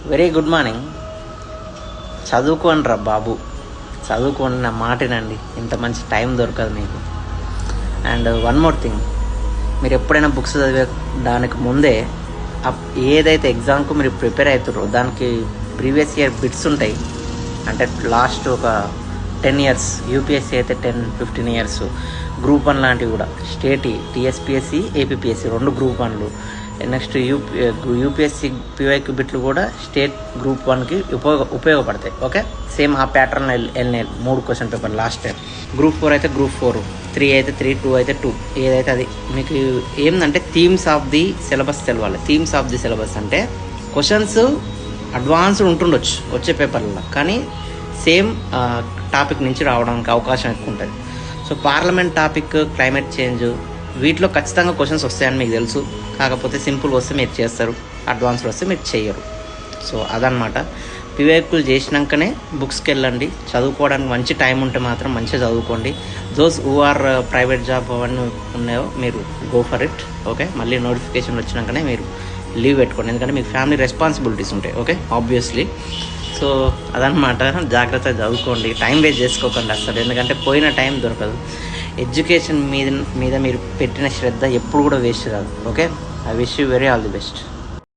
Very good morning. చదువుకోండి రా బాబు, చదువుకోండి, నా మాటనండి. ఇంత మంచి టైం దొరకదు మీకు. అండ్ వన్ మోర్ థింగ్, మీరు ఎప్పుడైనా బుక్స్ చదివేదానికి ముందే ఏదైతే ఎగ్జామ్కు మీరు ప్రిపేర్ అవుతారో దానికి ప్రీవియస్ ఇయర్ బిట్స్ ఉంటాయి. అంటే లాస్ట్ ఒక 10 years, యూపీఎస్సీ అయితే 10-15 years, గ్రూప్ 1 లాంటివి కూడా, స్టేట్ టీఎస్పీఎస్సీ, ఏపీపీఎస్సీ 2 గ్రూప్ 1లు, నెక్స్ట్ యూపీఎస్సీ పీవైక్యూ బిట్లు కూడా స్టేట్ గ్రూప్ 1కి ఉపయోగపడతాయి. ఓకే, సేమ్ ఆ ప్యాటర్న్ వెళ్ళినాయి 3 question paper last time. Group 4 అయితే గ్రూప్ 4, 3 అయితే 3, 2 అయితే 2, ఏదైతే అది. మీకు ఏంటంటే థీమ్స్ ఆఫ్ ది సిలబస్ తెలవాలి. థీమ్స్ ఆఫ్ ది సిలబస్ అంటే క్వశ్చన్స్ అడ్వాన్స్డ్ ఉంటుండొచ్చు వచ్చే పేపర్లలో, కానీ సేమ్ టాపిక్ నుంచి రావడానికి అవకాశం ఎక్కువ ఉంటుంది. So parliament topic, climate change, వీటిలో ఖచ్చితంగా క్వశ్చన్స్ వస్తాయని మీకు తెలుసు. కాకపోతే సింపుల్ వస్తే మీరు చేస్తారు, అడ్వాన్స్డ్ వస్తే మీరు చేయరు. సో అదనమాట. పీవైక్యూలు చేసినాకనే బుక్స్కి వెళ్ళండి. చదువుకోవడానికి మంచి టైం ఉంటే మాత్రం మంచిగా చదువుకోండి. Those who or private job అవన్నీ ఉన్నాయో మీరు గో ఫర్ ఇట్. ఓకే, మళ్ళీ నోటిఫికేషన్ వచ్చినాకనే మీరు లీవ్ పెట్టుకోండి, ఎందుకంటే మీకు ఫ్యామిలీ రెస్పాన్సిబిలిటీస్ ఉంటాయి. Okay, obviously. సో అదనమాట. జాగ్రత్తగా చదువుకోండి, టైం వేస్ట్ చేసుకోకండి అసలు, ఎందుకంటే పోయిన టైం దొరకదు. ఎడ్యుకేషన్ మీద మీరు పెట్టిన శ్రద్ధ ఎప్పుడు కూడా వేస్ట్ కాదు. Okay, I wish you very all the best.